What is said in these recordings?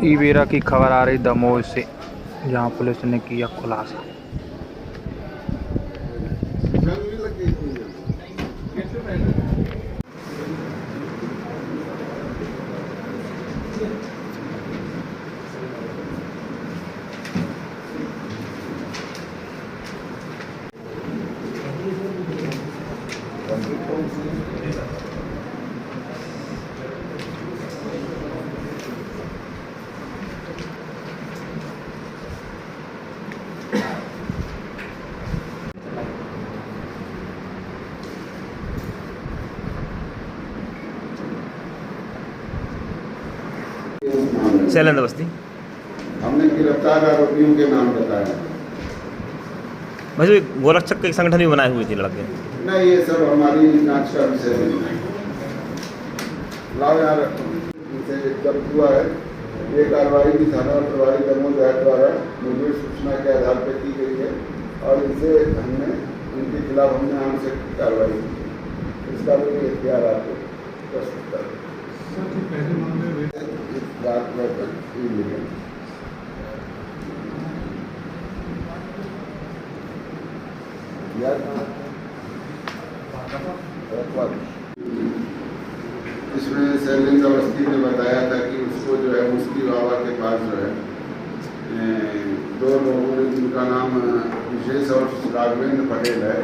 ईवेरा की खबर आ रही दमोह से, जहां पुलिस ने किया खुलासा। शैलेंद्र अवस्थी। हमने गिरफ्तार आरोपियों के नाम बताए। वैसे गोरक्षक के संगठन भी बनाए हुए थे लड़के। नहीं, ये सब हमारी जांच का विषय नहीं है। लाओ यार, इनसे जब्त हुआ है। ये कार्रवाई भी थाना प्रभारी दमोह द्वारा मुझे सूचना के आधार पर की गई है और इनसे हमने इनके खिलाफ हमने आंशिक कार्रवाई की है। इसका भी एफआईआर आपको प्रस्तुत कर इस बात पर इसमें शैलेंद्र अवस्थी ने बताया था कि उसको जो है मुफ्ती बाबा के पास जो है दो लोगों ने, जिनका नाम विशेष और राघवेंद्र पटेल है,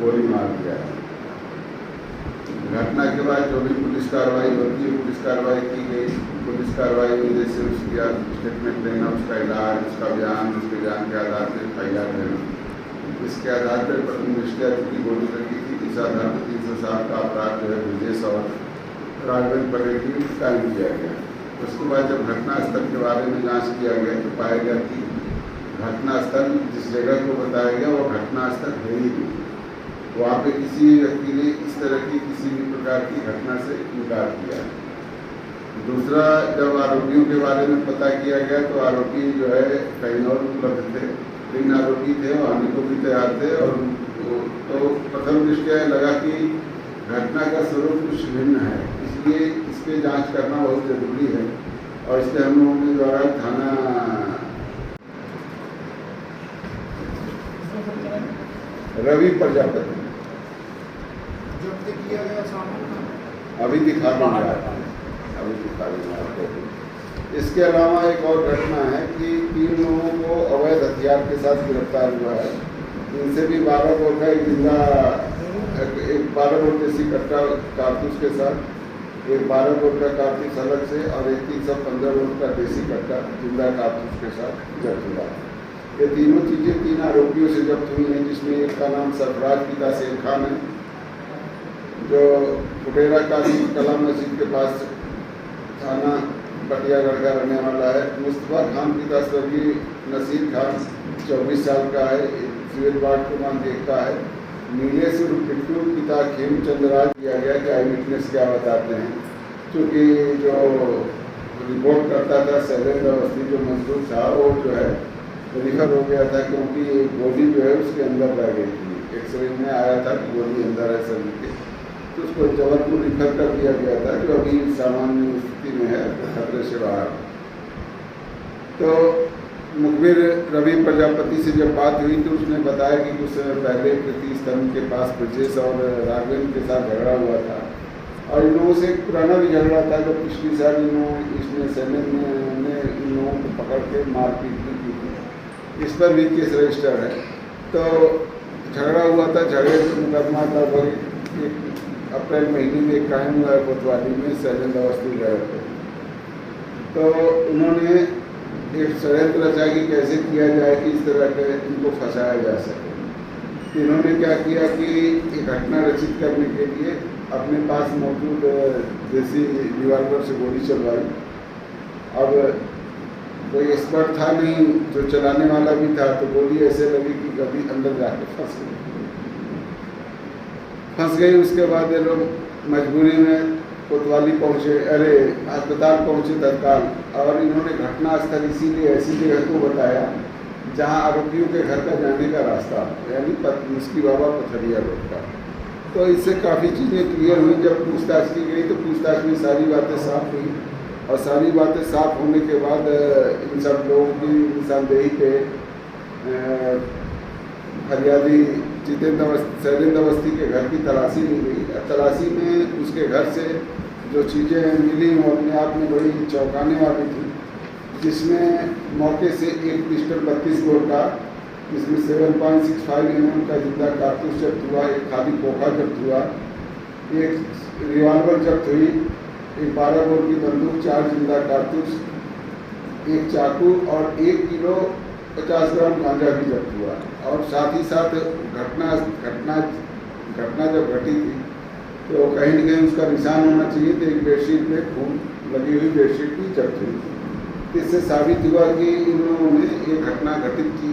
गोली मार दिया है। घटना के बाद जो भी पुलिस कार्रवाई होती है, पुलिस कार्रवाई की गई। पुलिस कार्रवाई में जैसे उसका स्टेटमेंट देना, उसका इलाज, उसका बयान, उसके बयान के आधार पर एफआईआर देना, इसके आधार पर प्रथम दृष्टया की गोली लगी थी। इस आधार पर 307 का अपराध जो है विशेष और राघवेंद्र पटेल की कायम किया गया। उसके बाद जब घटनास्थल के बारे में जांच किया गया तो पाया गया कि घटनास्थल जिस जगह को बताया गया वो घटनास्थल है ही नहीं। वहाँ पे किसी व्यक्ति ने इस तरह की किसी भी प्रकार की घटना से इनकार किया। दूसरा, जब आरोपियों के बारे में पता किया गया तो आरोपी जो है कहीं और उपलब्ध थे। 3 आरोपी थे, वो आने को भी तैयार थे। और तो प्रथम दृष्टया लगा कि घटना का स्वरूप कुछ भिन्न है, इसलिए इस पर जाँच करना बहुत जरूरी है। और इसलिए हम लोगों के द्वारा थाना रवि प्रजापति अभी दिखा दूंगा, आपको। इसके अलावा एक और घटना है कि 3 लोगों को अवैध हथियार के साथ गिरफ्तार हुआ है। इनसे भी 12 बोर का एक जिंदा, एक 12 बोर देसी कट्टा कारतूस के साथ, एक 12 बोर का कारतूस अलग से और एक 315 बोर का देसी कट्टा जिंदा कारतूस के साथ जब्त हुआ। ये तीनों चीज़ें 3 आरोपियों से जब्त हुई हैं, जिसमें एक का नाम सरफराज पिता शेर खान है, जो फुटेरा काजी कला मस्जिद के पास थाना पटियागढ़ का रहने वाला है। मुस्तफा खान पिता स्वर्गीय नसीर खान 24 साल का है, सिविल वार्ड क्रमांक 1 का है। नीलेश उर्फ पिट्टू पिता खेमचंद राज किया गया कि आई विटनेस क्या बताते हैं, क्योंकि जो रिपोर्ट करता था शैलेंद्र अवस्थी जो मजदूर था, वो जो है रिफर हो गया था क्योंकि गोली जो है उसके अंदर रह गई थी। एक्सरे में आया था कि गोली अंदर है शरीर के, तो उसको जबलपुर रिफर कर दिया गया था, जो अभी सामान्य स्थिति में है, खतरे से बाहर। तो मुखबिर रवि प्रजापति से जब बात हुई तो उसने बताया कि कुछ समय पहले कृति स्तंभ के पास ब्रजेश और राघवेंद्र के साथ झगड़ा हुआ था और इन लोगों से एक पुराना भी झगड़ा था। जब पिछली साल इसने शैलेंद्र ने इन लोगों को पकड़ के मारपीट की थी, इस पर भी केस रजिस्टर है। तो झगड़ा हुआ था, झगड़े से मुकदमा लगभग अप्रैल महीने में कायम हुआ है कोतवाली में। शैलेंद्र अवस्थी गए थे, तो उन्होंने एक षड्यंत्र रचा कि कैसे किया जाए कि इस तरह के इनको फंसाया जा सके। तो इन्होंने क्या किया कि एक घटना रचित करने के लिए अपने पास मौजूद देसी रिवाल्वर से गोली चलवाई। अब कोई एक्सपर्ट था नहीं, जो चलाने वाला भी था, तो गोली ऐसे लगी कि कभी अंदर जाके फंस गई। उसके बाद ये लोग मजबूरी में कोतवाली पहुँचे, अरे अस्पताल पहुँचे तत्काल। और इन्होंने घटनास्थल इसीलिए ऐसी जगह को बताया जहाँ आरोपियों के घर का जाने का रास्ता, यानी मुफ्ती बाबा पथरिया रोड का। तो इससे काफ़ी चीज़ें क्लियर हुई। जब पूछताछ की गई तो पूछताछ में सारी बातें साफ हुई और सारी बातें साफ होने के बाद इन सब लोगों की निशानदेही पे फरियादी शैलेंद्र अवस्थी के घर की तलाशी ली गई। तलाशी में उसके घर से जो चीज़ें मिली वो अपने आप में बड़ी चौंकाने वाली थी, जिसमें मौके से एक पिस्टल 32 बोर का, जिसमें 7.65 mm का जिंदा कारतूस जब्त हुआ, एक खाली खोखा जब्त हुआ, एक रिवाल्वर जब्त हुई, एक 12 बोर की बंदूक, 4 जिंदा कारतूस, एक चाकू और 1 किलो 50 ग्राम गांजा भी जब्त हुआ। और साथ ही साथ घटना जब घटी थी तो कहीं न कहीं उसका निशान होना चाहिए, तो एक बेडशीट में खून लगी हुई बेडशीट भी जब्त हुई थी। इससे साबित हुआ कि इन लोगों ने ये घटना घटित की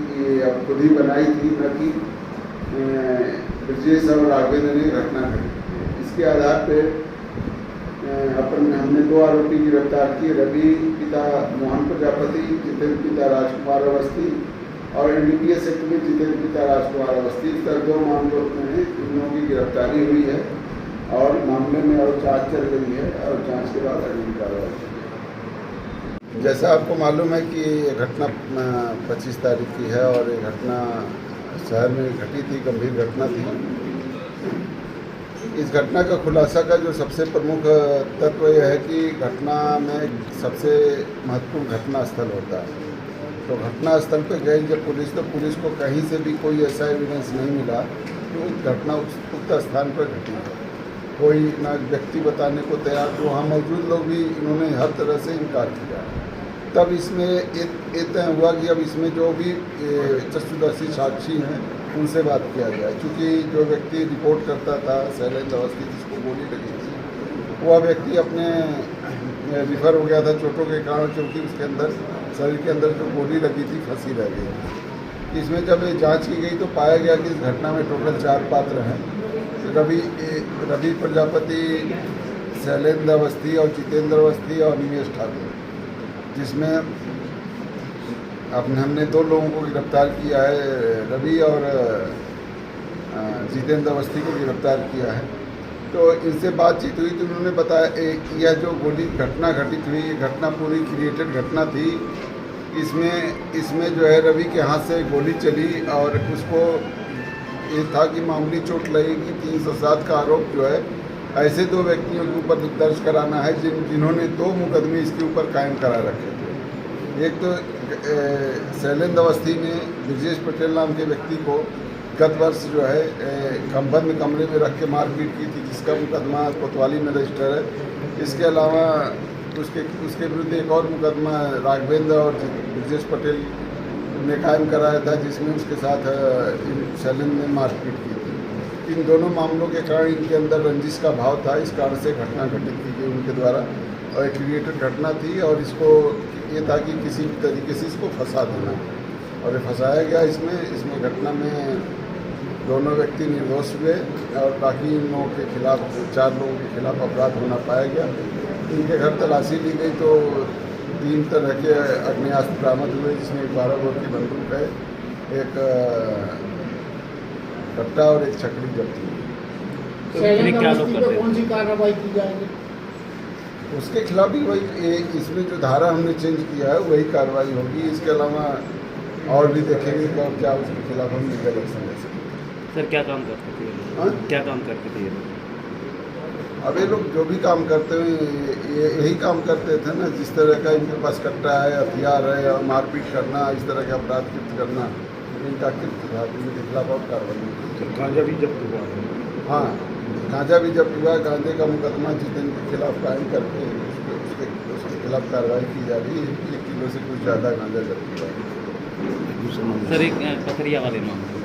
अब खुद ही बनाई थी, न कि ब्रजेश और राघवेंद्र ने घटना घटित की। इसके आधार पर हमने 2 आरोपी गिरफ्तार किए, रवि पिता मोहन प्रजापति, जितेंद्र पिता राजकुमार अवस्थी और एनडीपीएस एक्ट में जितेंद्र पिता राजकुमार अवस्थी। इस तरह 2 मामलों में इन लोगों की गिरफ्तारी हुई है और मामले में और जांच चल रही है और जांच के बाद अगली कार्रवाई की। जैसा आपको मालूम है कि ये घटना 25 तारीख की है और ये घटना शहर में घटी थी, गंभीर घटना थी। इस घटना का खुलासा का जो सबसे प्रमुख तत्व यह है कि घटना में सबसे महत्वपूर्ण घटना स्थल होता है। तो घटना स्थल पर गई जब पुलिस, तो पुलिस को कहीं से भी कोई ऐसा एविडेंस नहीं मिला कि घटना उक्त स्थान पर घटी है। कोई ना व्यक्ति बताने को तैयार, तो वहाँ मौजूद लोग भी इन्होंने हर तरह से इनकार किया। तब इसमें ये तय हुआ कि अब इसमें जो भी चक्षुदर्शी साक्षी हैं उनसे बात किया जाए। चूँकि जो व्यक्ति रिपोर्ट करता था शैलेंद्र अवस्थी, जिसको गोली लगी थी, वह व्यक्ति अपने रिफर हो गया था चोटों के कारण, क्योंकि उसके अंदर शरीर के अंदर जो गोली लगी थी फंसी रह गई। इसमें जब जांच की गई तो पाया गया कि इस घटना में टोटल 4 पात्र हैं, रवि प्रजापति, शैलेंद्र अवस्थी और जितेंद्र अवस्थी और निमेश ठाकुर, जिसमें हमने 2 लोगों को गिरफ्तार किया है, रवि और जितेंद्र अवस्थी को गिरफ्तार किया है। तो इनसे बातचीत हुई तो उन्होंने बताया यह जो गोली घटना घटित हुई, ये घटना पूरी क्रिएटेड घटना थी। इसमें जो है रवि के हाथ से गोली चली और उसको ये था कि मामूली चोट लगेगी। 307 का आरोप जो है ऐसे 2 व्यक्तियों के ऊपर दर्ज कराना है जिन्होंने 2 मुकदमे इसके ऊपर कायम करा रखे थे। एक तो शैलेंद्र अवस्थी ने ब्रजेश पटेल नाम के व्यक्ति को गत वर्ष जो है बंद कमरे में रख के मारपीट की थी, जिसका मुकदमा कोतवाली में रजिस्टर है। इसके अलावा उसके विरुद्ध एक और मुकदमा राघवेंद्र और ब्रजेश पटेल ने कायम कराया था, जिसमें उसके साथ शैलेंद्र ने मारपीट की थी। इन दोनों मामलों के कारण इनके अंदर रंजिश का भाव था, इस कारण से घटना घटित की गई उनके द्वारा और एक क्रिएटेड घटना थी। और इसको ये था कि किसी तरीके से इसको फंसा देना, और ये फंसाया गया। इसमें घटना में दोनों व्यक्ति निर्दोष हुए और बाकी इन लोगों के खिलाफ 4 लोगों के खिलाफ अपराध होना पाया गया। इनके घर तलाशी ली गई तो 3 तरह के अग्नेयास्त्र बरामद हुए, जिसमें एक 12 बोर की बंदूक है, एक कट्टा और एक छकड़ी जब्त हुई। कौन सी कार्रवाई की जाएगी? उसके खिलाफ भी वही, इसमें जो धारा हमने चेंज किया है वही कार्रवाई होगी। इसके अलावा और भी देखेंगे कि और क्या उसके खिलाफ हम लीगल एक्शन ले सकते। सर क्या काम करते थे? क्या काम करते थे ये लोग? अब ये लोग जो भी काम करते हैं यही काम करते थे ना। जिस तरह का इनके पास कट्टा है, हथियार है और मारपीट करना, इस तरह के अपराध कृत्य करना, इनका कृत्य था। इनके खिलाफ और कार्रवाई। गांजा भी जब्त हुआ? हाँ, गांजा भी जब्त हुआ। गांजे का मुकदमा जितेंद्र के खिलाफ कायम करके उसके खिलाफ कार्रवाई की जा रही है। 1 किलो से कुछ ज़्यादा गांजा जब्त हुआ है। सर एक पथरिया वाले मामले